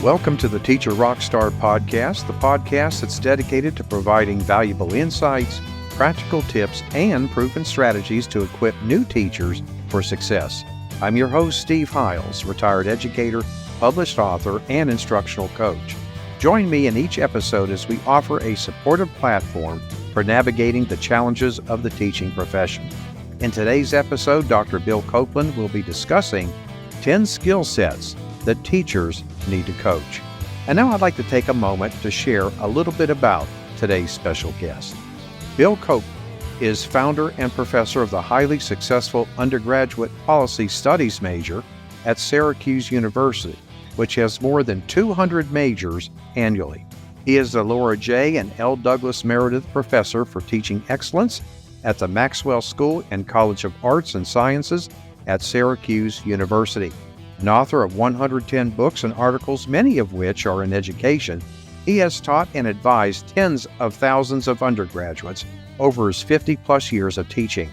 Welcome to the Teacher Rockstar Podcast, the podcast that's dedicated to providing valuable insights, practical tips, and proven strategies to equip new teachers for success. I'm your host, Steve Hiles, retired educator, published author, and instructional coach. Join me in each episode as we offer a supportive platform for navigating the challenges of the teaching profession. In today's episode, Dr. Bill Copeland will be discussing 10 skill sets that teachers need to coach. And now I'd like to take a moment to share a little bit about today's special guest. Bill Copeland is founder and professor of the highly successful undergraduate policy studies major at Syracuse University, which has more than 200 majors annually. He is the Laura J. and L. Douglas Meredith Professor for Teaching Excellence at the Maxwell School and College of Arts and Sciences at Syracuse University. An author of 110 books and articles, many of which are in education, he has taught and advised tens of thousands of undergraduates over his 50-plus years of teaching.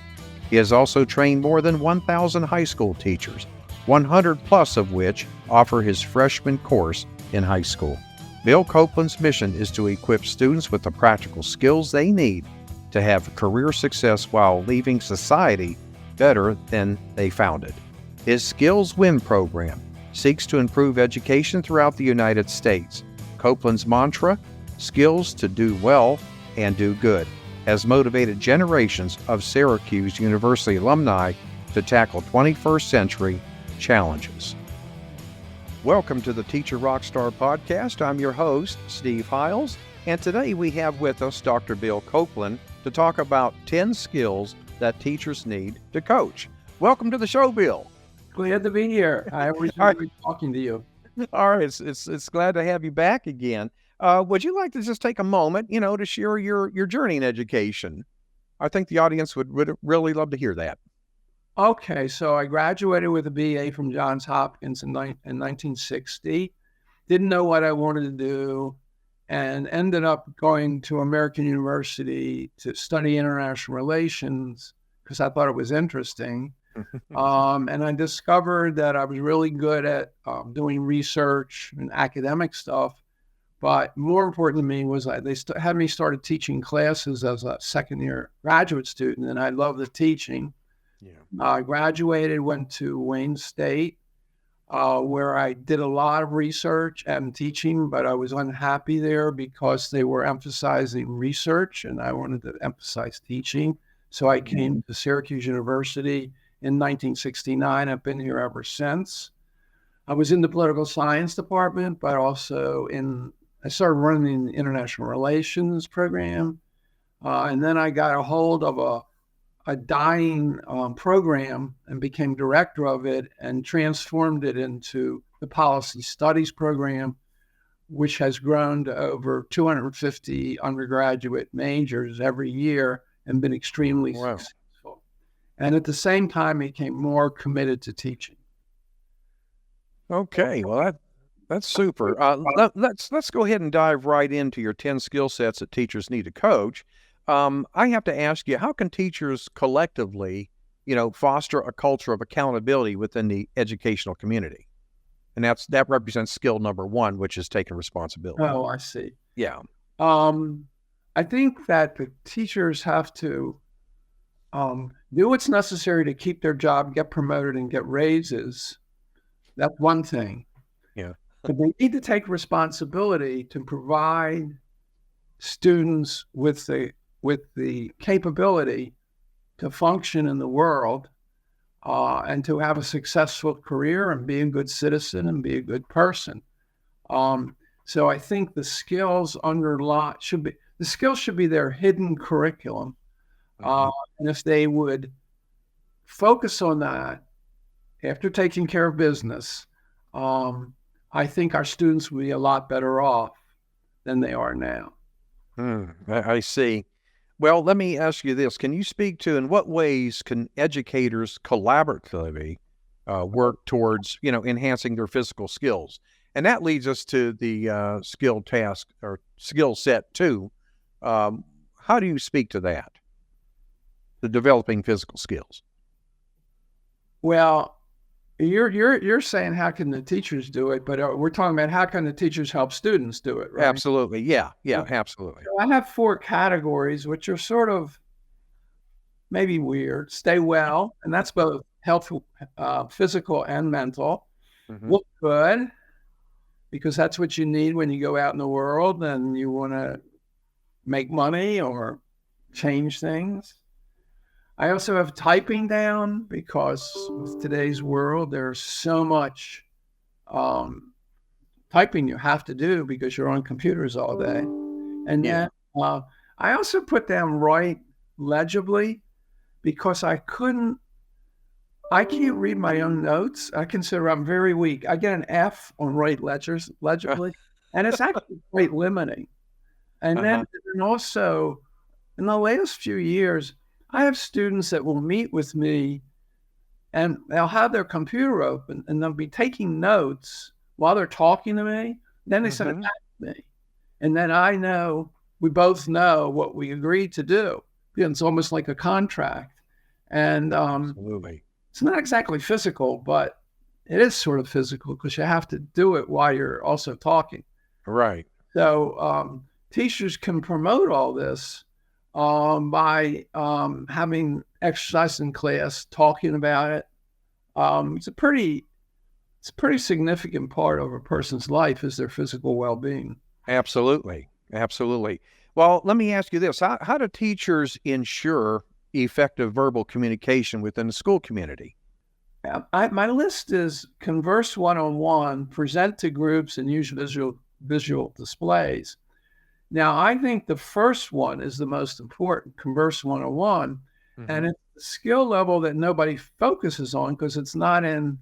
He has also trained more than 1,000 high school teachers, 100-plus of which offer his freshman course in high school. Bill Copeland's mission is to equip students with the practical skills they need to have career success while leaving society better than they found it. His Skills Win program seeks to improve education throughout the United States. Copeland's mantra, skills to do well and do good, has motivated generations of Syracuse University alumni to tackle 21st century challenges. Welcome to the Teacher Rockstar Podcast. I'm your host, Steve Hiles, and today we have with us Dr. Bill Copeland to talk about 10 skills that teachers need to coach. Welcome to the show, Bill. Glad to be here. I always enjoy talking to you. All right, it's glad to have you back again. Would you like to just take a moment, to share your journey in education? I think the audience would really love to hear that. Okay, so I graduated with a BA from Johns Hopkins in 1960. Didn't know what I wanted to do, and ended up going to American University to study international relations because I thought it was interesting. And I discovered that I was really good at doing research and academic stuff. But more important to me was they had me started teaching classes as a second-year graduate student, and I loved the teaching. Yeah. I graduated, went to Wayne State, where I did a lot of research and teaching, but I was unhappy there because they were emphasizing research, and I wanted to emphasize teaching. So I came to Syracuse University in 1969. I've been here ever since. I was in the political science department, but also I started running the international relations program. And then I got a hold of a dying program and became director of it and transformed it into the policy studies program, which has grown to over 250 undergraduate majors every year and been extremely successful. And at the same time, he became more committed to teaching. Okay, well, that's super. Let's go ahead and dive right into your 10 skill sets that teachers need to coach. I have to ask you, how can teachers collectively, foster a culture of accountability within the educational community? And that represents skill number one, which is taking responsibility. Oh, I see. Yeah. I think that the teachers have to do what's necessary to keep their job, get promoted, and get raises. That's one thing. Yeah. But they need to take responsibility to provide students with the capability to function in the world and to have a successful career and be a good citizen and be a good person. So I think the skills should be their hidden curriculum. And if they would focus on that after taking care of business, I think our students will be a lot better off than they are now. I see. Well, let me ask you this. Can you speak to in what ways can educators collaboratively work towards, enhancing their physical skills? And that leads us to the skill set 2. How do you speak to that? The developing physical skills? Well, you're saying how can the teachers do it, but we're talking about how can the teachers help students do it, right? Absolutely. Yeah. Yeah. Absolutely. So I have 4 categories, which are sort of maybe weird. Stay well, and that's both health, physical and mental. Mm-hmm. Look good, because that's what you need when you go out in the world and you want to make money or change things. I also have typing down, because with today's world, there's so much typing you have to do because you're on computers all day. And then I also put down write legibly, because I can't read my own notes. I consider I'm very weak. I get an F on write legibly, and it's actually quite limiting. And then also, in the last few years, I have students that will meet with me and they'll have their computer open and they'll be taking notes while they're talking to me. Then they send it back to me. And then we both know what we agreed to do. It's almost like a contract. And Absolutely. It's not exactly physical, but it is sort of physical because you have to do it while you're also talking. Right. So teachers can promote all this by having exercise in class, talking about it. It's a pretty significant part of a person's life is their physical well-being. Absolutely. Absolutely. Well, let me ask you this. How do teachers ensure effective verbal communication within the school community? My list is converse one-on-one, present to groups, and use visual displays. Now, I think the first one is the most important, converse one-on-one, and it's the skill level that nobody focuses on because it's not in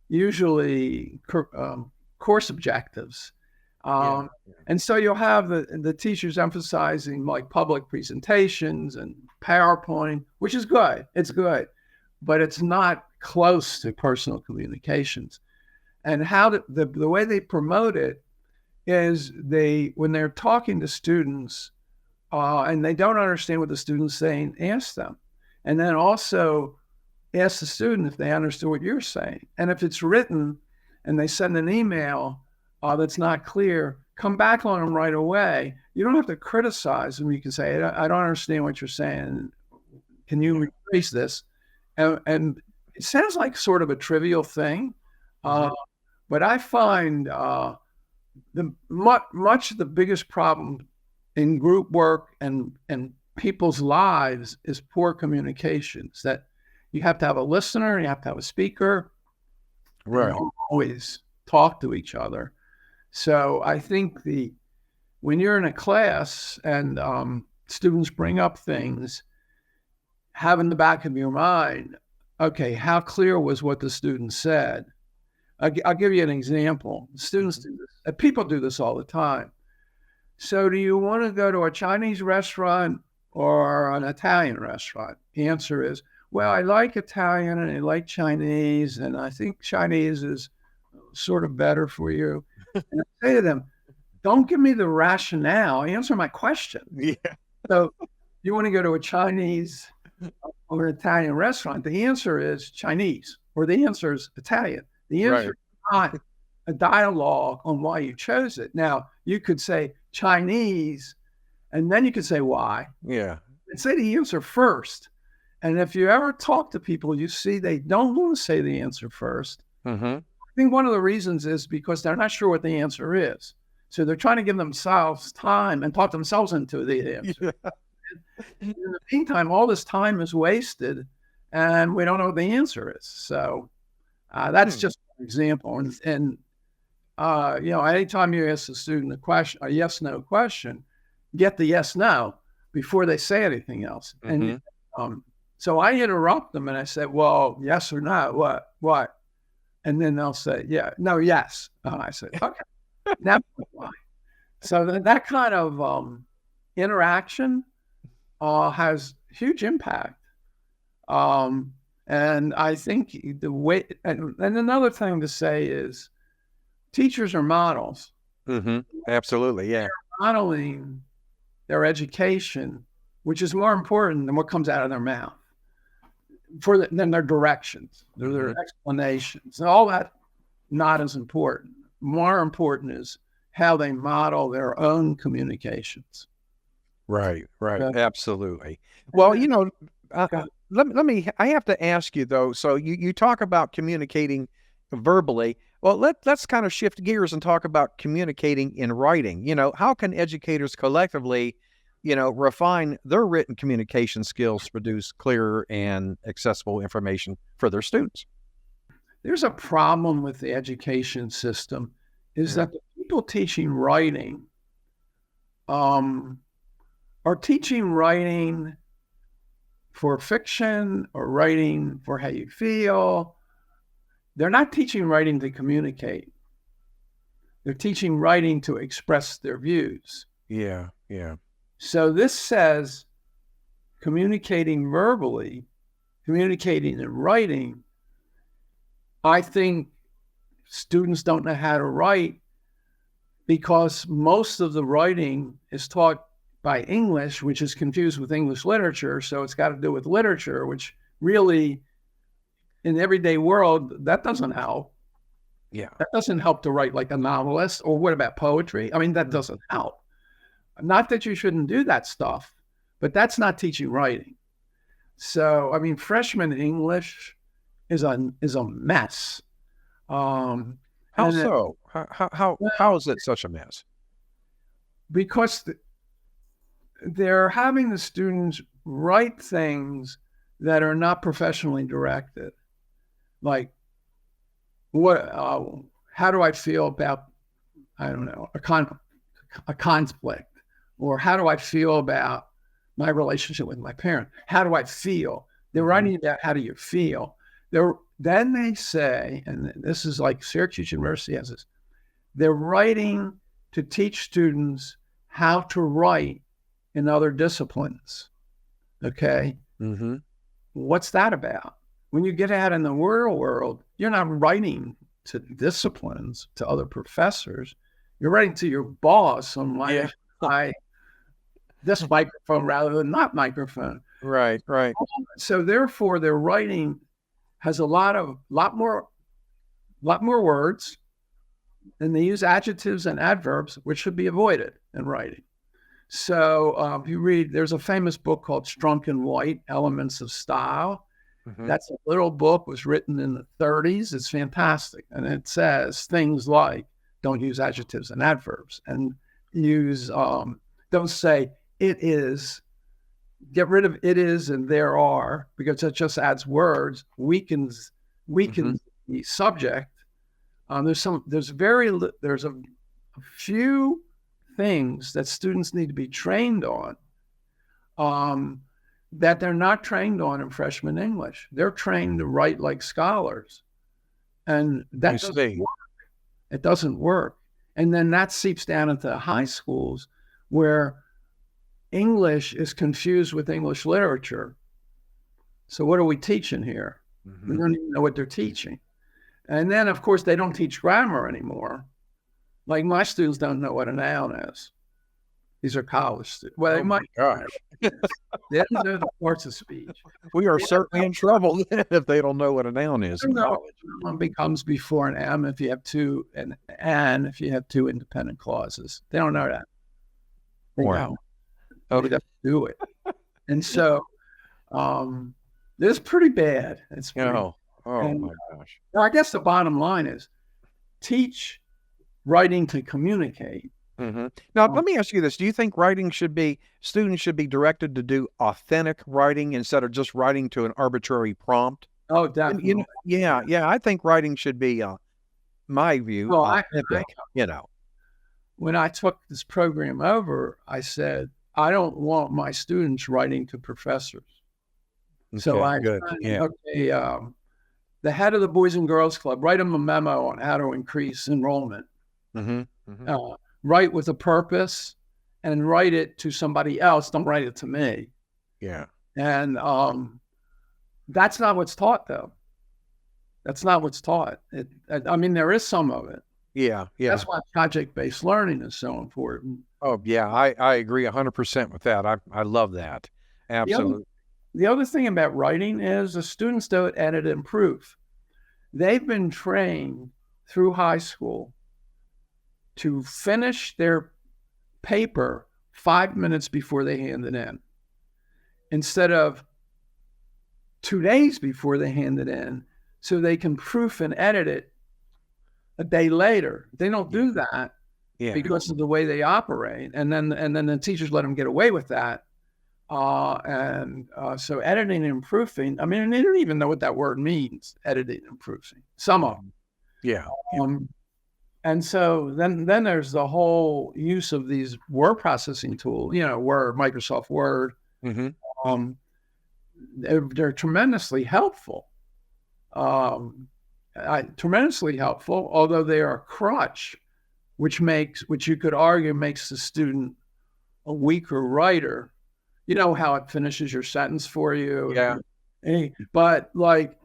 usually course objectives. And so you'll have the teachers emphasizing like public presentations and PowerPoint, which is good. It's good, but it's not close to personal communications. And the way they promote it is when they're talking to students and they don't understand what the student's saying, ask them. And then also ask the student if they understood what you're saying. And if it's written and they send an email that's not clear, come back on them right away. You don't have to criticize them. You can say, I don't understand what you're saying. Can you rephrase this? And it sounds like sort of a trivial thing, but I find much of the biggest problem in group work and people's lives is poor communications. That you have to have a listener, you have to have a speaker, right? You always talk to each other. So I think when you're in a class and students bring up things, have in the back of your mind, okay, how clear was what the student said? I'll give you an example. Students do this. People do this all the time. So do you want to go to a Chinese restaurant or an Italian restaurant? The answer is, well, I like Italian and I like Chinese, and I think Chinese is sort of better for you. And I say to them, don't give me the rationale. Answer my question. Yeah. So you want to go to a Chinese or an Italian restaurant? The answer is Chinese, or the answer is Italian. The answer is not a dialogue on why you chose it. Now, you could say Chinese, and then you could say why. Yeah. And say the answer first. And if you ever talk to people, you see they don't want to say the answer first. I think one of the reasons is because they're not sure what the answer is. So they're trying to give themselves time and talk themselves into the answer. In the meantime, all this time is wasted and we don't know what the answer is. So that's just an example. And anytime you ask a student a question, a yes/no question, get the yes/no before they say anything else. And so I interrupt them and I say, well, yes or no, what? And then they'll say, yeah, no, yes. I say, okay, now why? So that kind of interaction has huge impact. And I think the way, and another thing to say is teachers are models. Absolutely, yeah. They're modeling their education, which is more important than what comes out of their mouth. then their directions, their explanations, and all that. Not as important. More important is how they model their own communications. Right. Okay. Absolutely. Well, Okay. I have to ask you though. So you talk about communicating verbally. Well, let's kind of shift gears and talk about communicating in writing. How can educators collectively, refine their written communication skills to produce clear and accessible information for their students? There's a problem with the education system is Yeah. that the people teaching writing are teaching writing for fiction or writing for how you feel. They're not teaching writing to communicate. They're teaching writing to express their views. Yeah. So this says communicating verbally, communicating in writing. I think students don't know how to write because most of the writing is taught by English, which is confused with English literature. So it's got to do with literature, which really, in the everyday world, that doesn't help. Yeah. That doesn't help to write like a novelist. Or what about poetry? I mean, that doesn't help. Not that you shouldn't do that stuff, but that's not teaching writing. So, I mean, freshman English is a mess. How so? How is it such a mess? Because they're having the students write things that are not professionally directed, like how do I feel about, I don't know, a conflict, or how do I feel about my relationship with my parent? How do I feel? They're writing about how do you feel. Then they say, and this is like Syracuse University has this, they're writing to teach students how to write in other disciplines. Okay. What's that about? When you get out in the real world, you're not writing to disciplines, to other professors. You're writing to your boss on this microphone rather than not microphone. Right. So therefore, their writing has a lot more words, and they use adjectives and adverbs, which should be avoided in writing. So if you read, there's a famous book called Strunk and White, Elements of Style. That's a little book, was written in the 30s. It's fantastic. And it says things like, don't use adjectives and adverbs, and don't say it is, get rid of it is and there are, because it just adds words, weakens the subject. There's a few things that students need to be trained on, that they're not trained on in freshman English. They're trained to write like scholars, and that doesn't work. It doesn't work. And then that seeps down into high schools where English is confused with English literature. So what are we teaching here? We don't even know what they're teaching. And then, of course, they don't teach grammar anymore. Like my students don't know what a noun is. These are college students. Well, they might. Gosh. They don't know the parts of speech. We are certainly in trouble if they don't know what a noun is in college. Noun becomes before an am if you have two, and if you have two independent clauses. They don't know that. Wow. They don't do it. And so it's pretty bad. It's pretty, my gosh. well, I guess the bottom line is teach writing to communicate. Now, let me ask you this. Do you think students should be directed to do authentic writing instead of just writing to an arbitrary prompt? Oh, definitely. I think writing should be, my view, authentic, When I took this program over, I said, I don't want my students writing to professors. So the head of the Boys and Girls Club, write them a memo on how to increase enrollment. Write with a purpose and write it to somebody else. Don't write it to me. Yeah. And that's not what's taught, though. That's not what's taught. There is some of it. Yeah. That's why project-based learning is so important. Oh, yeah. I agree 100% with that. I love that. Absolutely. the other thing about writing is the students don't edit and proof. They've been trained through high school to finish their paper 5 minutes before they hand it in, instead of 2 days before they hand it in, so they can proof and edit it a day later. They don't do that because of the way they operate, and then the teachers let them get away with that. So editing and proofing, I mean, they don't even know what that word means, editing and proofing, some of them. Yeah. And so then there's the whole use of these word processing tools, Word, Microsoft Word. Mm-hmm. They're tremendously helpful. Tremendously helpful, although they are a crutch, which you could argue makes the student a weaker writer. You know how it finishes your sentence for you. Yeah. But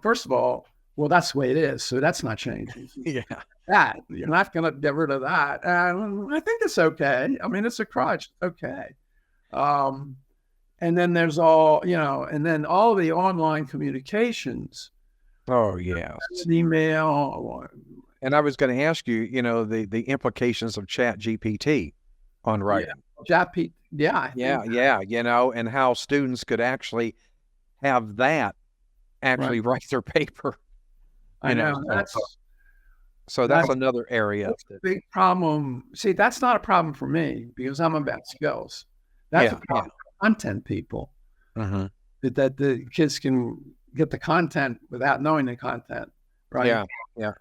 first of all, well, that's the way it is. So that's not changing. Yeah. That you're not going to get rid of that. And I think it's okay. I mean, it's a crutch. Okay. And then there's and then all the online communications. Oh, yeah. Email. And I was going to ask you, the implications of Chat GPT on writing. Yeah. And how students could actually have that write their paper. I know. So that's another area. That's a big problem. See, that's not a problem for me because I'm about skills. That's a problem for content people. Mm-hmm. That the kids can get the content without knowing the content, right? Yeah.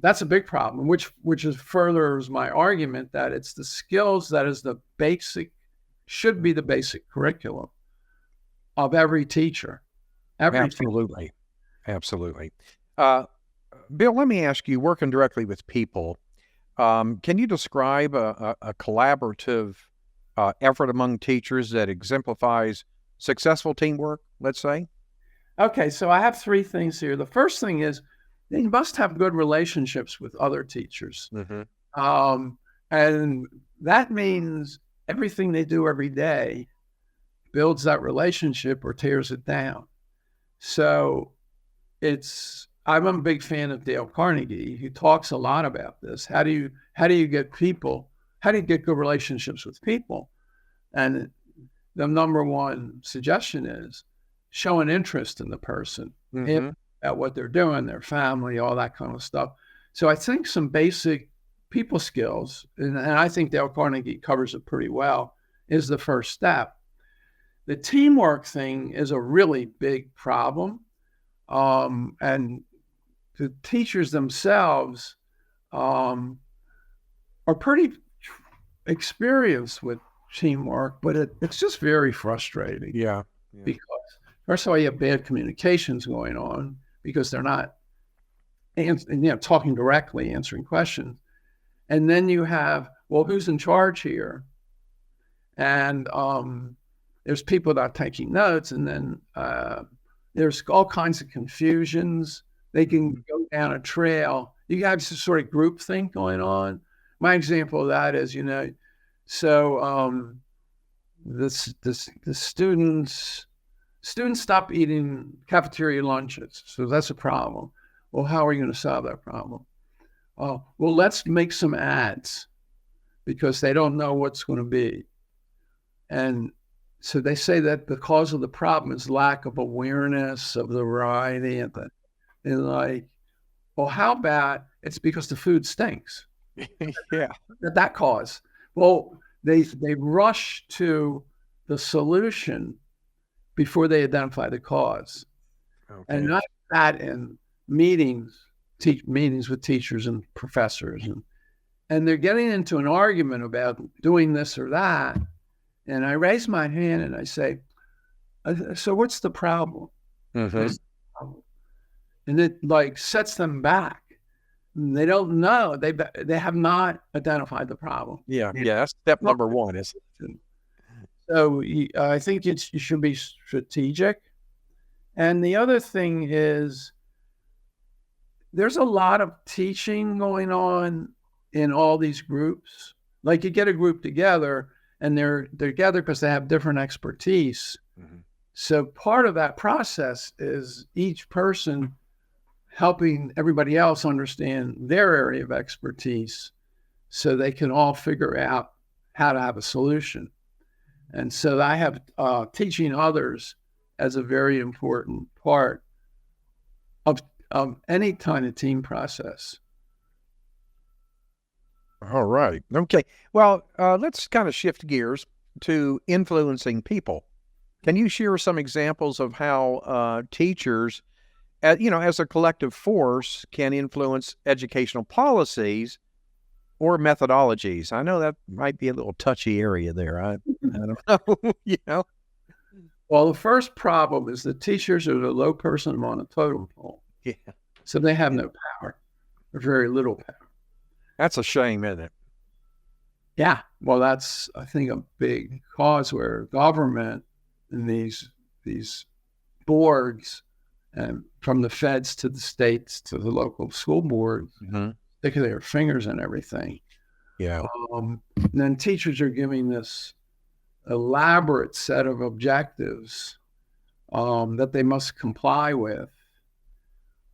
That's a big problem, which furthers my argument that it's the skills that is should be the basic curriculum of every teacher. Absolutely. Bill, let me ask you, working directly with people, can you describe a collaborative effort among teachers that exemplifies successful teamwork, let's say? Okay, so I have 3 things here. The first thing is they must have good relationships with other teachers. Mm-hmm. And that means everything they do every day builds that relationship or tears it down. So I'm a big fan of Dale Carnegie, who talks a lot about this. How do you get good relationships with people? And the number one suggestion is show an interest in the person, mm-hmm. at what they're doing, their family, all that kind of stuff. So I think some basic people skills, and I think Dale Carnegie covers it pretty well, is the first step. The teamwork thing is a really big problem. And the teachers themselves are pretty experienced with teamwork, but it's just very frustrating. Yeah. Because first of all, you have bad communications going on because they're not talking directly, answering questions. And then you have, well, who's in charge here? And there's people not taking notes, and then there's all kinds of confusions. They can go down a trail. You have some sort of group think going on. My example of that is, the students stop eating cafeteria lunches. So that's a problem. Well, how are you going to solve that problem? Well, let's make some ads because they don't know what's going to be. And so they say that the cause of the problem is lack of awareness of the variety. And well, how about it's because the food stinks? Yeah. That cause. Well, they rush to the solution before they identify the cause. Okay. And not that in meetings with teachers and professors. And they're getting into an argument about doing this or that. And I raise my hand and I say, so what's the problem? Mm-hmm. And it sets them back. They don't know. They have not identified the problem. Yeah. That's step number one, isn't it? So I think you should be strategic. And the other thing is there's a lot of teaching going on in all these groups. Like you get a group together and they're together because they have different expertise. Mm-hmm. So part of that process is each person helping everybody else understand their area of expertise so they can all figure out how to have a solution. And so I have teaching others as a very important part of any kind of team process. All right. Okay. Well, let's kind of shift gears to influencing people. Can you share some examples of how teachers, as a collective force, can influence educational policies or methodologies? I know that might be a little touchy area there. I don't know. Well, the first problem is that teachers are the low person on a totem pole. Yeah. So they have no power or very little power. That's a shame, isn't it? Yeah. Well, that's, I think, a big cause where government and these boards, and from the feds to the states to the local school boards, stick their fingers in everything. Yeah. And then teachers are giving this elaborate set of objectives that they must comply with.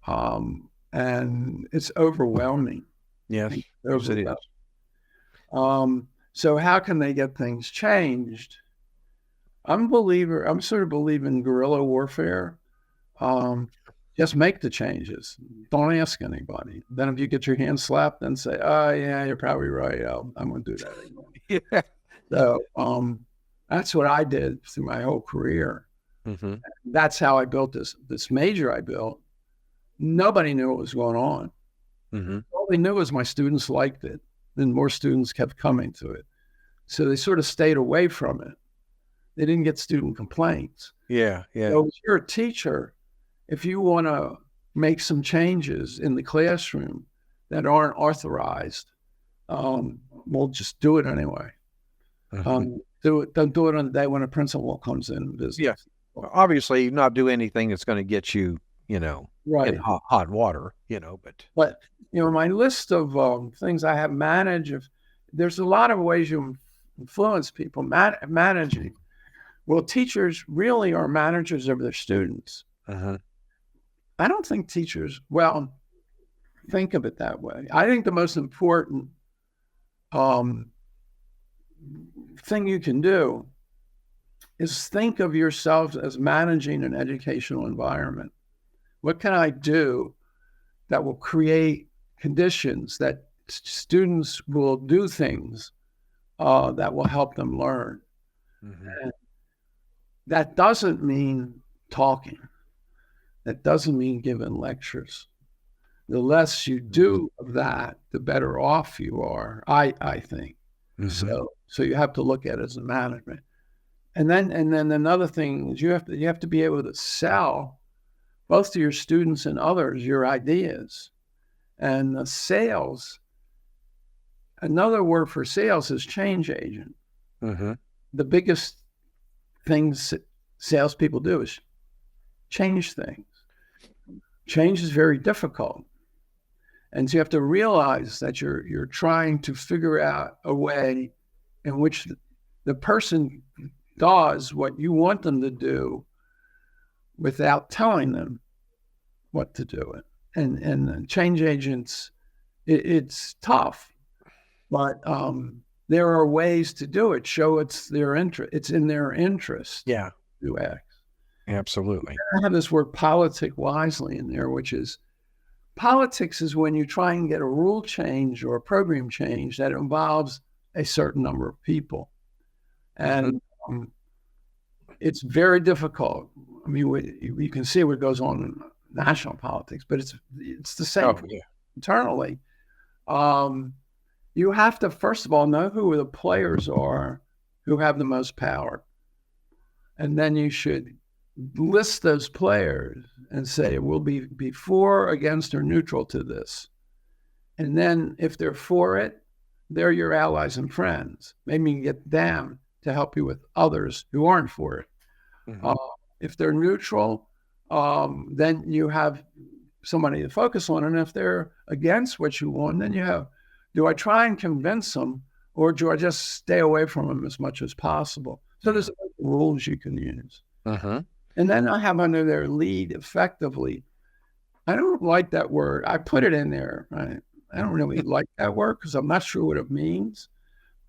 And it's overwhelming. Yes, it is. So how can they get things changed? I'm sort of believe in guerrilla warfare. Just make the changes. Don't ask anybody. Then if you get your hand slapped, then say, oh yeah, you're probably right. I'm going to do that again. Yeah. So that's what I did through my whole career. That's how I built this major I built. Nobody knew what was going on. All they knew was my students liked it, and more students kept coming to it. So they sort of stayed away from it. They didn't get student complaints. Yeah. So if you're a teacher, if you want to make some changes in the classroom that aren't authorized, we'll just do it anyway. Don't do it on the day when a principal comes in and visits. Yeah. Well, obviously, not do anything that's going to get you, right, in hot water, but my list of things I have managed, there's a lot of ways you influence people managing. Well, teachers really are managers of their students. I don't think teachers, think of it that way. I think the most important thing you can do is think of yourself as managing an educational environment. What can I do that will create conditions that students will do things that will help them learn? And that doesn't mean talking. That doesn't mean giving lectures. The less you do of that, the better off you are, I think. So you have to look at it as a management. And then another thing is you have to be able to sell both to your students and others your ideas. And the sales, another word for sales is change agent. The biggest things salespeople do is change things. Change is very difficult. And so you have to realize that you're trying to figure out a way in which the person does what you want them to do without telling them what to do. And change agents, it's tough, but there are ways to do it. Show it's in their interest. Yeah. To act. Absolutely. I have this word politic wisely in there, which is politics is when you try and get a rule change or a program change that involves a certain number of people. And it's very difficult. I mean, you can see what goes on in national politics, but it's the same internally. You have to, first of all, know who the players are who have the most power. And then you should list those players and say, we'll be for, against, or neutral to this. And then if they're for it, they're your allies and friends. Maybe you can get them to help you with others who aren't for it. If they're neutral, then you have somebody to focus on. And if they're against what you want, then you have, do I try and convince them, or do I just stay away from them as much as possible? So there's rules you can use. Mm-hmm. And then I have under there lead effectively. I don't like that word. I put it in there. I don't really like that word because I'm not sure what it means.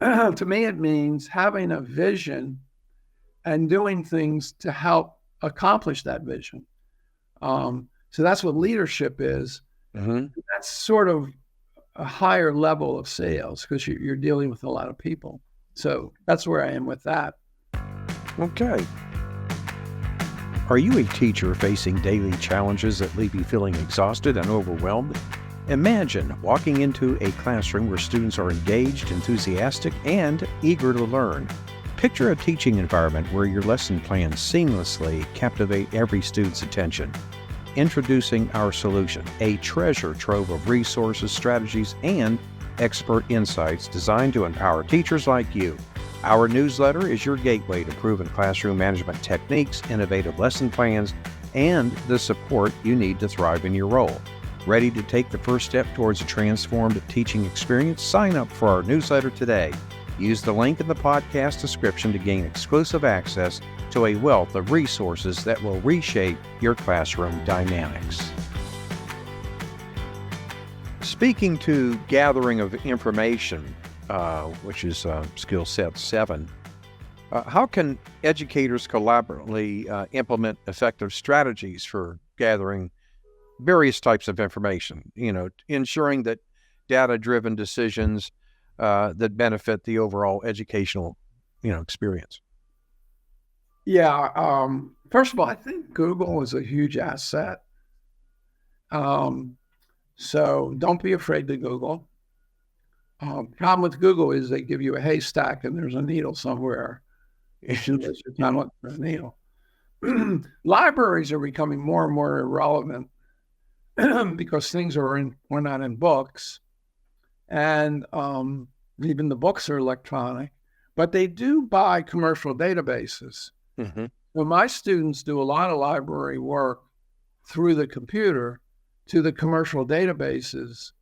To me, it means having a vision and doing things to help accomplish that vision. So that's what leadership is. Mm-hmm. That's sort of a higher level of sales because you're dealing with a lot of people. So that's where I am with that. Okay. Are you a teacher facing daily challenges that leave you feeling exhausted and overwhelmed? Imagine walking into a classroom where students are engaged, enthusiastic, and eager to learn. Picture a teaching environment where your lesson plans seamlessly captivate every student's attention. Introducing our solution, a treasure trove of resources, strategies, and expert insights designed to empower teachers like you. Our newsletter is your gateway to proven classroom management techniques, innovative lesson plans, and the support you need to thrive in your role. Ready to take the first step towards a transformed teaching experience? Sign up for our newsletter today. Use the link in the podcast description to gain exclusive access to a wealth of resources that will reshape your classroom dynamics. Speaking to gathering of information, which is skill set 7, how can educators collaboratively implement effective strategies for gathering various types of information, ensuring that data-driven decisions that benefit the overall educational, experience? Yeah. First of all, I think Google is a huge asset. So don't be afraid to Google. Problem with Google is they give you a haystack and there's a needle somewhere. You should waste your time looking for a needle. Libraries are becoming more and more irrelevant because things are not in books, and even the books are electronic. But they do buy commercial databases. Mm-hmm. So my students do a lot of library work through the computer to the commercial databases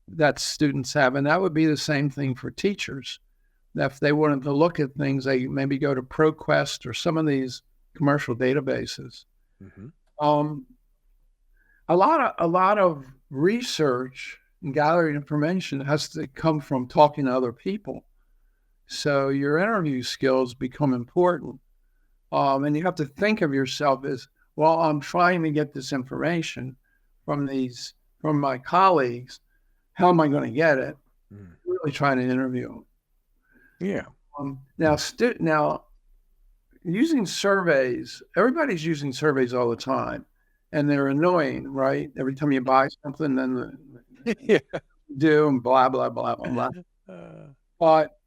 that students have. And that would be the same thing for teachers. If they wanted to look at things, they maybe go to ProQuest or some of these commercial databases. Mm-hmm. A lot of research and gathering information has to come from talking to other people. So your interview skills become important. And you have to think of yourself as, well, I'm trying to get this information from my colleagues. How am I going to get it? Really trying to interview them. Yeah. Now, using surveys, everybody's using surveys all the time, and they're annoying, right? Every time you buy something, then Yeah. do and blah, blah, blah, blah, blah. But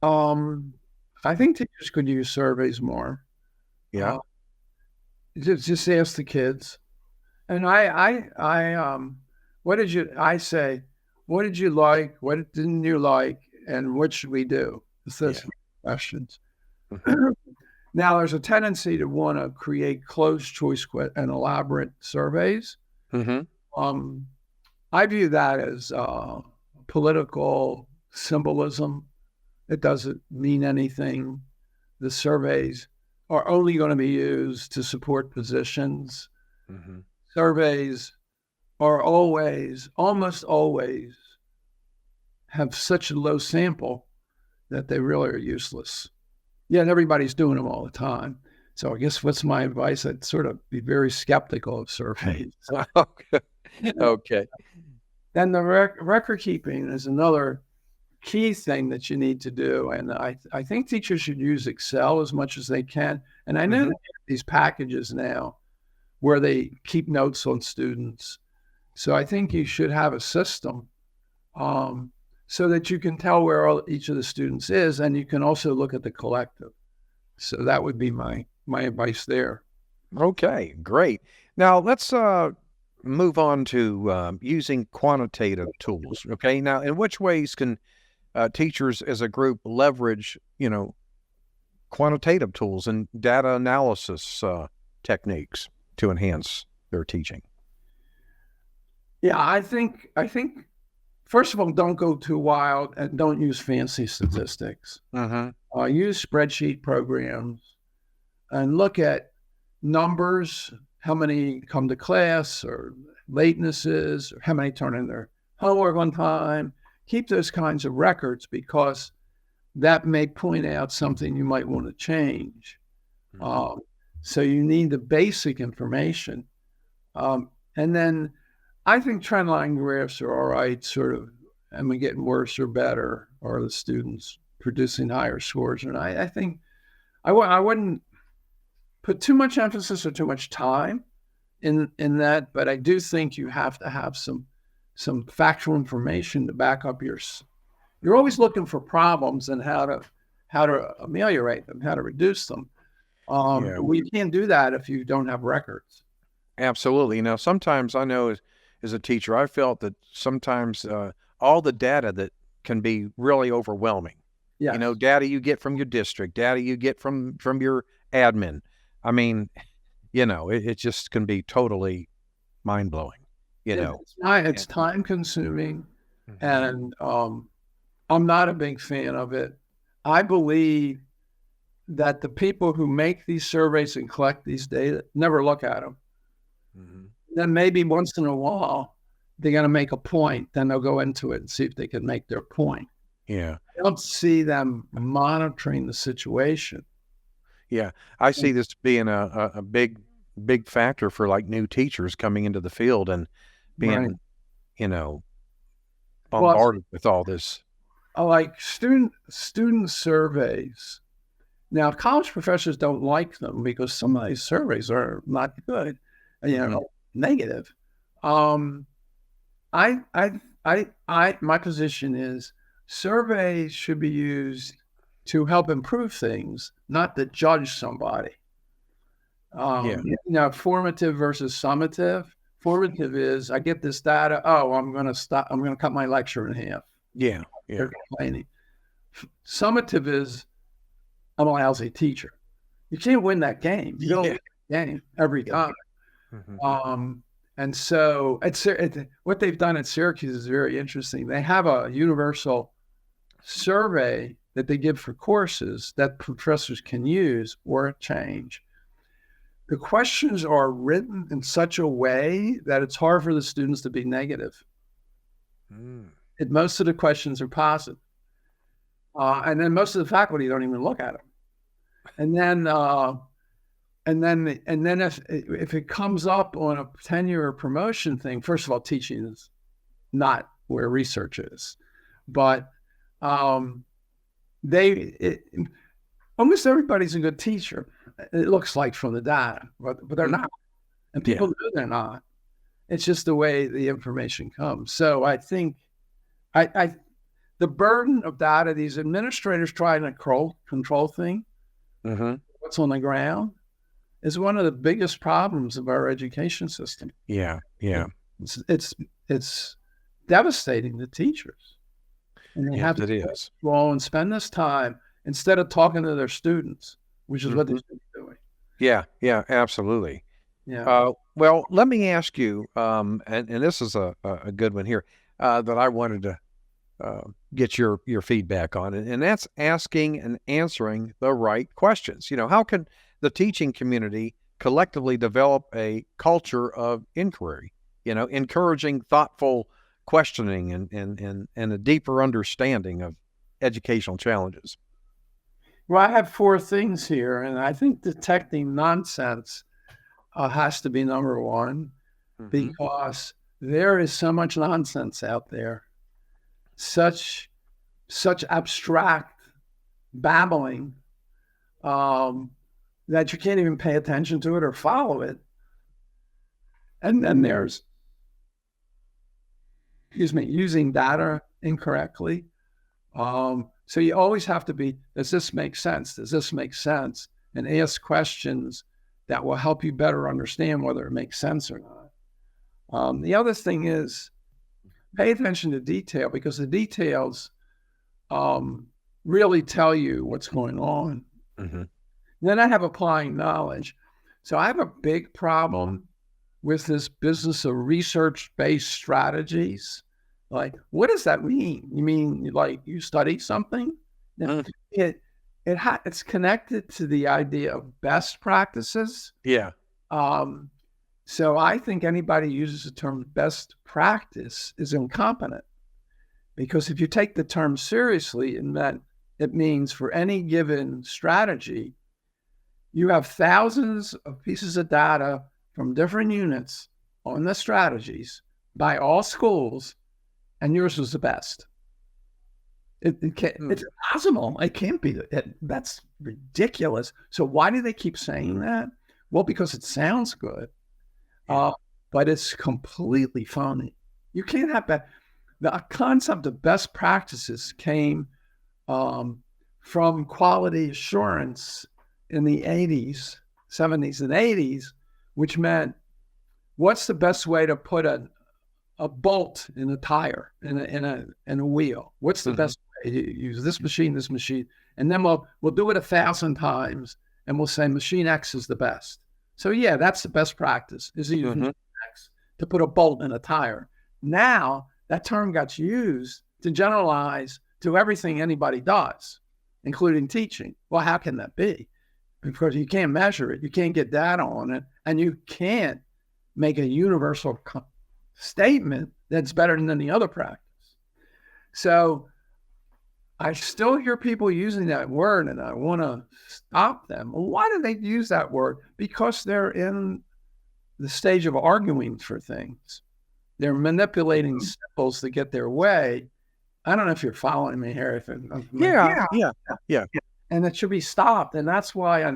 I think teachers could use surveys more. Yeah. Just ask the kids. And what did you like? What didn't you like? And what should we do? Those questions. Now, there's a tendency to want to create closed choice and elaborate surveys. Mm-hmm. I view that as political symbolism. It doesn't mean anything. The surveys are only going to be used to support positions. Mm-hmm. Surveys are almost always, have such a low sample that they really are useless. Yet everybody's doing them all the time. So I guess what's my advice? I'd sort of be very skeptical of surveys. Okay. Then the record keeping is another key thing that you need to do. And I think teachers should use Excel as much as they can. And I know they have these packages now where they keep notes on students. So I think you should have a system so that you can tell where each of the students is, and you can also look at the collective. So that would be my advice there. Okay, great. Now let's move on to using quantitative tools. Okay, now in which ways can teachers as a group leverage, quantitative tools and data analysis techniques to enhance their teaching? Yeah, I think first of all, don't go too wild and don't use fancy statistics. Mm-hmm. Use spreadsheet programs and look at numbers, how many come to class, or latenesses, or how many turn in their homework on time. Keep those kinds of records, because that may point out something you might want to change. So you need the basic information. And then I think trend line graphs are all right, sort of, am we getting worse or better? Or are the students producing higher scores? And I think I wouldn't put too much emphasis or too much time in that, but I do think you have to have some factual information to back up you're always looking for problems and how to ameliorate them, how to reduce them. We can't do that if you don't have records. Absolutely. Now, sometimes I know as a teacher, I felt that sometimes all the data that can be really overwhelming. Yes. You know, data you get from your district, data you get from your admin. I mean, you know, it just can be totally mind-blowing, you know. It's time consuming, and I'm not a big fan of it. I believe that the people who make these surveys and collect these data never look at them. Then maybe once in a while, they're going to make a point. Then they'll go into it and see if they can make their point. Yeah. I don't see them monitoring the situation. Yeah. I see this being a big factor for like new teachers coming into the field and being, you know, bombarded with all this. Like student surveys. Now, college professors don't like them because some of these surveys are not good, negative. My position is surveys should be used to help improve things, not to judge somebody. Formative versus summative. Formative is, I get this data. Oh, I'm going to cut my lecture in half. Yeah. They're complaining. Summative is, I'm a lousy teacher. You can't win that game. You don't win that game every time. And so what they've done at Syracuse is very interesting. They have a universal survey that they give for courses that professors can use or change. The questions are written in such a way that it's hard for the students to be negative. Most of the questions are positive. And then most of the faculty don't even look at them. And then if it comes up on a tenure or promotion thing, first of all, teaching is not where research is, but almost everybody's a good teacher. It looks like from the data, but they're not, and people know they're not. It's just the way the information comes. So I think the burden of data, these administrators trying to control things, what's on the ground, is one of the biggest problems of our education system. Yeah. It's devastating to teachers, and they have to go and spend this time instead of talking to their students, which is what they should be doing. Yeah, absolutely. Yeah. Well, let me ask you, and this is a good one here that I wanted to get your feedback on, and that's asking and answering the right questions. You know, how can the teaching community collectively develop a culture of inquiry, you know, encouraging thoughtful questioning and a deeper understanding of educational challenges? Well, I have 4 things here, and I think detecting nonsense has to be number one, because there is so much nonsense out there, such abstract babbling that you can't even pay attention to it or follow it. And then there's, using data incorrectly. So you always have to be, does this make sense? Does this make sense? And ask questions that will help you better understand whether it makes sense or not. The other thing is pay attention to detail, because the details really tell you what's going on. Then I have applying knowledge. So I have a big problem with this business of research-based strategies. Like, what does that mean? You mean like you study something? It's connected to the idea of best practices. Yeah. So I think anybody who uses the term best practice is incompetent, because if you take the term seriously, in that it means for any given strategy, you have thousands of pieces of data from different units on the strategies by all schools, and yours was the best. It's impossible. It can't be. That's ridiculous. So why do they keep saying that? Well, because it sounds good, but it's completely phony. You can't have that. The concept of best practices came from quality assurance in the 80s, 70s, and 80s, which meant what's the best way to put a bolt in a tire, in a wheel? What's the best way? You use this machine, and then we'll do it 1,000 times, and we'll say machine X is the best. So yeah, that's the best practice, is to use machine X to put a bolt in a tire. Now that term got used to generalize to everything anybody does, including teaching. Well, how can that be? Because you can't measure it, you can't get data on it, and you can't make a universal statement that's better than any other practice. So I still hear people using that word, and I want to stop them. Well, why do they use that word? Because they're in the stage of arguing for things. They're manipulating symbols to get their way. I don't know if you're following me here. Yeah. And it should be stopped. And that's why I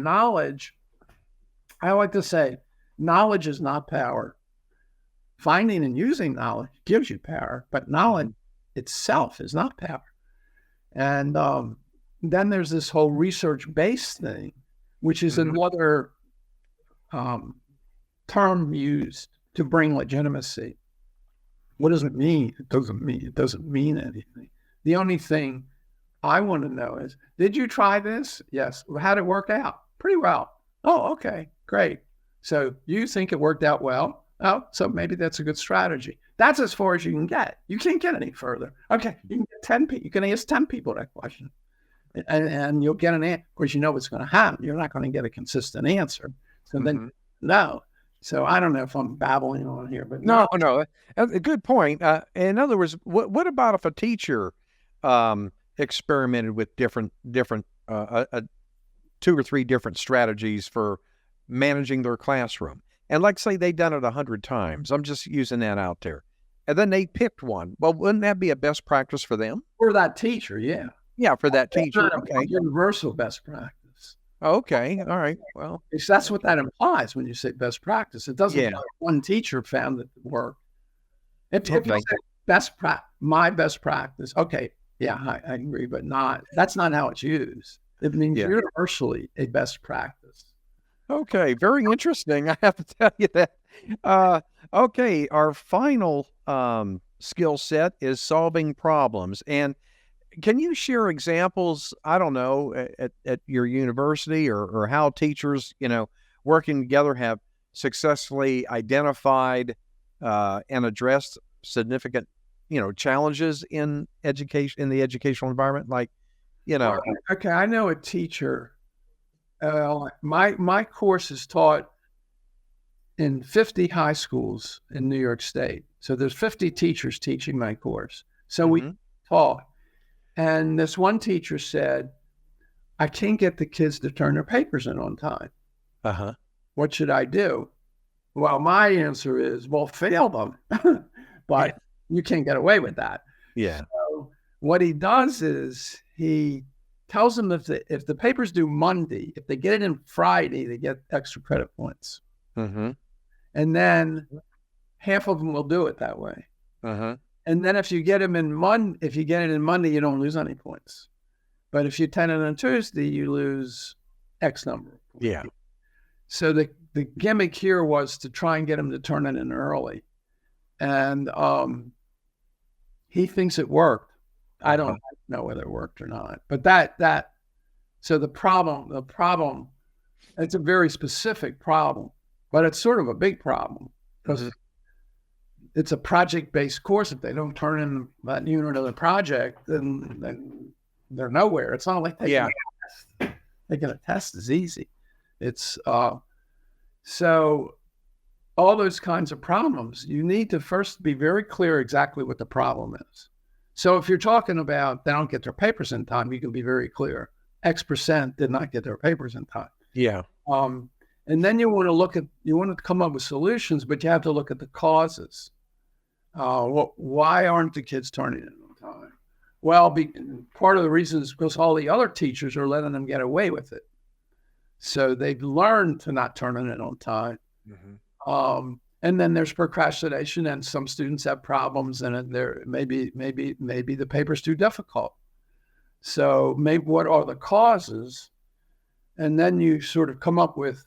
like to say, knowledge is not power. Finding and using knowledge gives you power, but knowledge itself is not power. And then there's this whole research-based thing, which is another term used to bring legitimacy. What does it mean? It doesn't mean anything. The only thing I want to know is, did you try this? Yes. How'd it work out? Pretty well. Oh, okay, great. So you think it worked out well? Oh, so maybe that's a good strategy. That's as far as you can get. You can't get any further. Okay, you can get 10 people. You can ask 10 people that question, and you'll get an answer. Of course, you know what's going to happen. You're not going to get a consistent answer. So then, no. So I don't know if I'm babbling on here, but no. A good point. In other words, what about if a teacher experimented with different 2 or 3 different strategies for managing their classroom? And like, say they've done it 100 times. I'm just using that out there. And then they picked one. Well, wouldn't that be a best practice for them? For that teacher, yeah. Yeah, for that teacher. Okay. Universal best practice. Okay. All right. Well, that's what that implies when you say best practice. It doesn't mean one teacher found it worked. If you say my best practice, okay, yeah, I agree, but that's not how it's used. It means universally a best practice. Okay, very interesting. I have to tell you that. Okay, our final skill set is solving problems. And can you share examples, I don't know, at your university or how teachers, working together have successfully identified and addressed significant, challenges in education, in the educational environment? Like, Okay, I know a teacher. My course is taught in 50 high schools in New York State. So there's 50 teachers teaching my course. So we taught. And this one teacher said, I can't get the kids to turn their papers in on time. What should I do? Well, my answer is, well, fail them. But you can't get away with that. Yeah. So what he does is he tells them if the papers due Monday, if they get it in Friday, they get extra credit points. And then half of them will do it that way. And then if you get them in Monday, you don't lose any points. But if you attend it on Tuesday, you lose X number. Yeah. So the gimmick here was to try and get them to turn it in early. And he thinks it worked. I don't know whether it worked or not. But so the problem, it's a very specific problem, but it's sort of a big problem because it's a project-based course. If they don't turn in that unit of the project, then they're nowhere. It's not like taking a test. Taking a test is easy. It's So all those kinds of problems, you need to first be very clear exactly what the problem is. So if you're talking about they don't get their papers in time, you can be very clear. X% did not get their papers in time. Yeah. And then you want to come up with solutions, but you have to look at the causes. Why aren't the kids turning in on time? Well, part of the reason is because all the other teachers are letting them get away with it. So they've learned to not turn it in on time. Mm-hmm. And then there's procrastination, and some students have problems, and maybe the paper's too difficult. So maybe what are the causes? And then you sort of come up with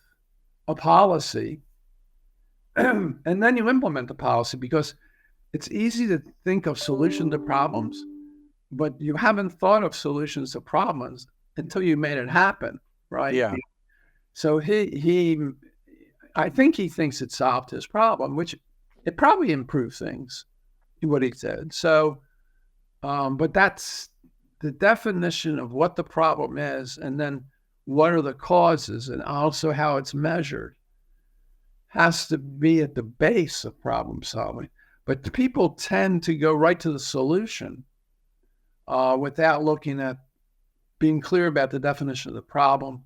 a policy, and then you implement the policy, because it's easy to think of solution to problems, but you haven't thought of solutions to problems until you made it happen, right? Yeah. So I think he thinks it solved his problem, which it probably improved things, what he said. So, but that's the definition of what the problem is, and then what are the causes, and also how it's measured has to be at the base of problem solving. But people tend to go right to the solution without looking at being clear about the definition of the problem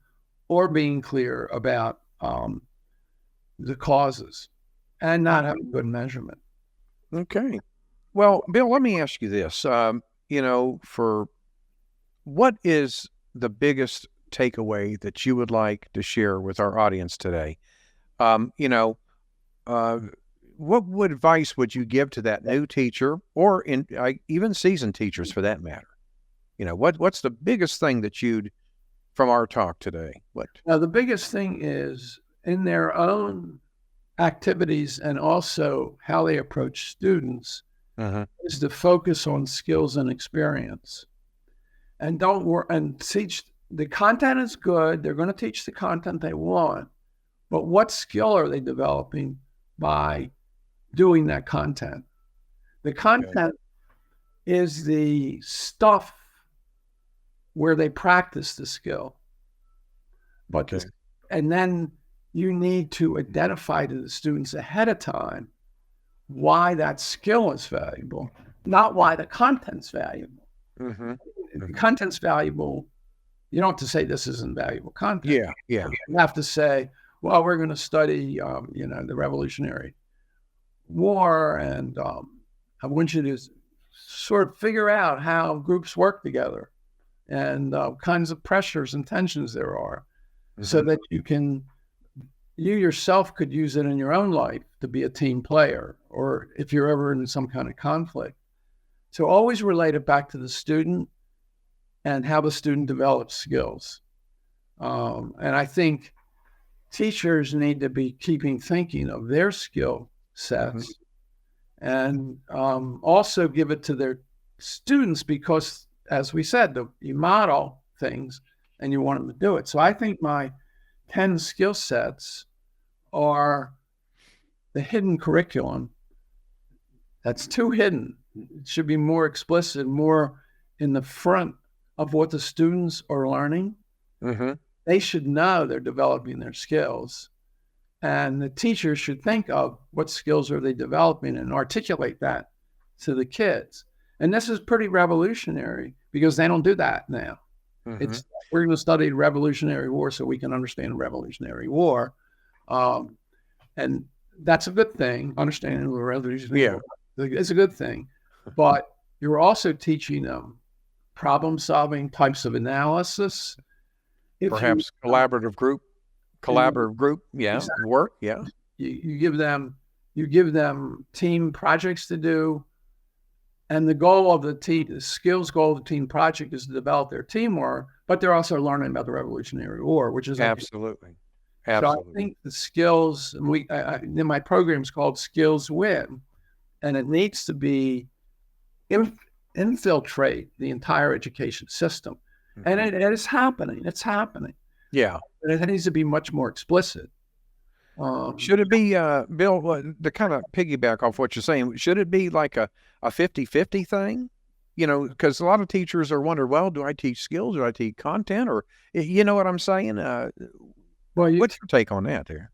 or being clear about the causes and not having good measurement. Okay. Well, Bill, let me ask you this. For what is the biggest takeaway that you would like to share with our audience today? What advice would you give to that new teacher, or even seasoned teachers for that matter? What's the biggest thing that from our talk today? Now, the biggest thing is in their own activities and also how they approach students is to focus on skills and experience. And teach. The content is good. They're going to teach the content they want, but what skill are they developing by doing that content? The content is the stuff where they practice the skill. And then you need to identify to the students ahead of time why that skill is valuable, not why the content's valuable. Mm-hmm. If the content's valuable, you don't have to say this isn't valuable content. Yeah. You have to say, well, we're going to study, the Revolutionary War, and I want you to sort of figure out how groups work together and kinds of pressures and tensions there are, so that you yourself could use it in your own life to be a team player, or if you're ever in some kind of conflict. So always relate it back to the student and how the student develops skills. And I think teachers need to be thinking of their skill sets and also give it to their students, because, as we said, you model things and you want them to do it. So I think my 10 skill sets are the hidden curriculum. That's too hidden. It should be more explicit, more in the front of what the students are learning. They should know they're developing their skills. And the teachers should think of what skills are they developing and articulate that to the kids. And this is pretty revolutionary, because they don't do that now. It's we're going to study the Revolutionary War so we can understand the Revolutionary War. And that's a good thing. Understanding the Revolutionary War is a good thing. But you're also teaching them problem-solving types of analysis. Perhaps collaborative group, exactly. Work, You give them team projects to do, and the skills goal of the team project is to develop their teamwork, but they're also learning about the Revolutionary War, which is absolutely. So I think the skills, in my program is called Skills Win, and it needs to be infiltrate the entire education system. And it is happening. It's happening. Yeah. But it needs to be much more explicit. Should it be, Bill, to kind of piggyback off what you're saying, should it be like a 50-50 thing? Because a lot of teachers are wondering, well, do I teach skills? Do I teach content? Or, you know what I'm saying? What's your take on that there?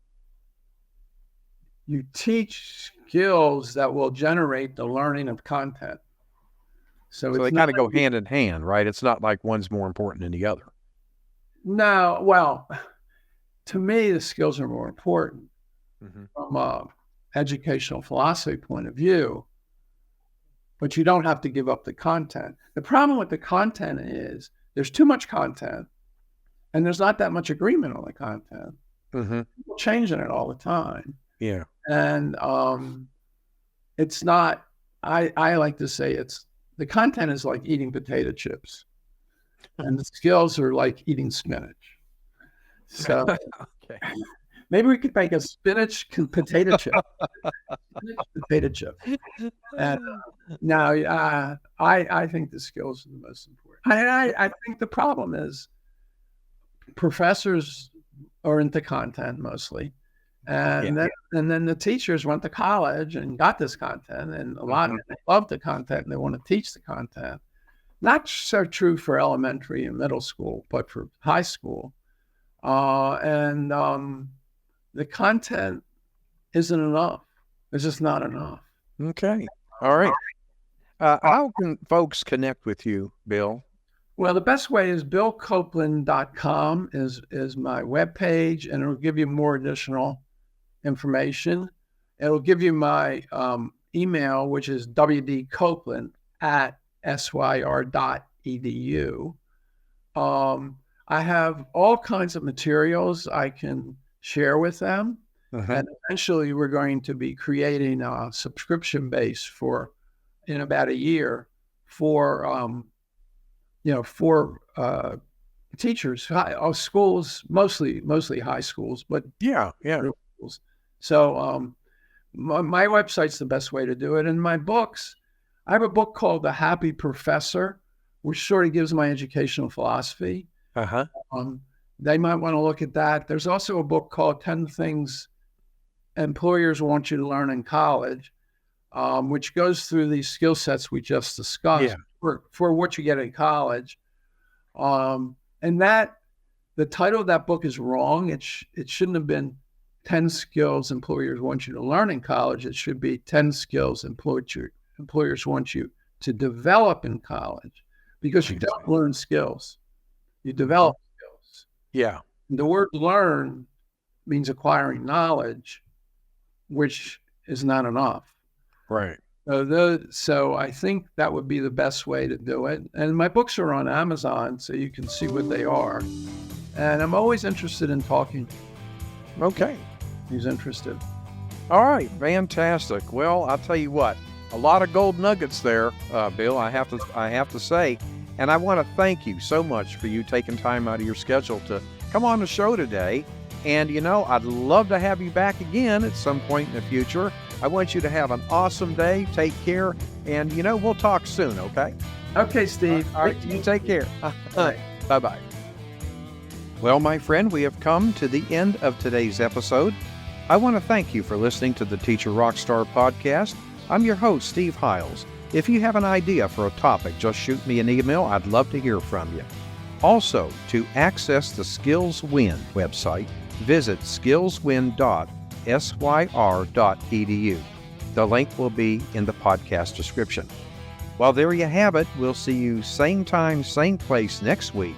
you teach skills that will generate the learning of content. So they kind of go hand in hand, right? It's not like one's more important than the other. No, well, to me, the skills are more important from an educational philosophy point of view, but you don't have to give up the content. The problem with the content is there's too much content and there's not that much agreement on the content. People changing it all the time. Yeah. And it's not, I like to say the content is like eating potato chips and the skills are like eating spinach. So okay. Maybe we could make a spinach potato chip. Spinach potato chip. And now I think the skills are the most important. I think the problem is professors are into content mostly. And then the teachers went to college and got this content, and a lot of them love the content and they want to teach the content. Not so true for elementary and middle school, but for high school. The content isn't enough. It's just not enough. Okay. All right. How can folks connect with you, Bill? Well, the best way is billcopeland.com is my webpage, and it'll give you more additional information. It'll give you my email, which is wdcopeland@syr.edu. I have all kinds of materials I can share with them. And eventually we're going to be creating a subscription base in about a year for teachers, schools, mostly high schools, but schools. So my website's the best way to do it. And my books, I have a book called The Happy Professor, which sort of gives my educational philosophy. They might want to look at that. There's also a book called 10 Things Employers Want You to Learn in College, which goes through these skill sets we just discussed for what you get in college. And the title of that book is wrong. It shouldn't have been 10 skills employers want you to learn in college. It should be 10 skills employers want you to develop in college, because you don't learn skills. You develop skills. Yeah. The word learn means acquiring knowledge, which is not enough. Right. So I think that would be the best way to do it. And my books are on Amazon, so you can see what they are. And I'm always interested in talking. Okay. Who's interested. All right. Fantastic. Well, I'll tell you what, a lot of gold nuggets there, Bill, I have to say. And I want to thank you so much for you taking time out of your schedule to come on the show today. And, I'd love to have you back again at some point in the future. I want you to have an awesome day. Take care. And, we'll talk soon, okay? Okay, Steve. All right. You take care. Bye-bye. Well, my friend, we have come to the end of today's episode. I want to thank you for listening to the Teacher Rockstar podcast. I'm your host, Steve Hiles. If you have an idea for a topic, just shoot me an email. I'd love to hear from you. Also, to access the SkillsWin website, visit skillswin.syr.edu. The link will be in the podcast description. Well, there you have it. We'll see you same time, same place next week.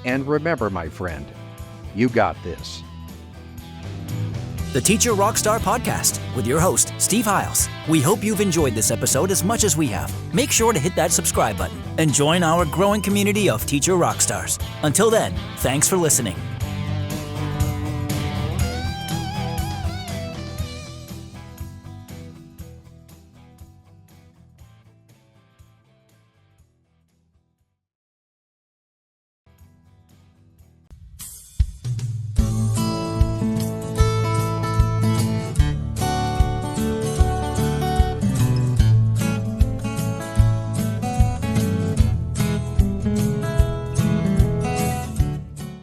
And remember, my friend, you got this. The Teacher Rockstar Podcast with your host, Steve Hiles. We hope you've enjoyed this episode as much as we have. Make sure to hit that subscribe button and join our growing community of Teacher Rockstars. Until then, thanks for listening.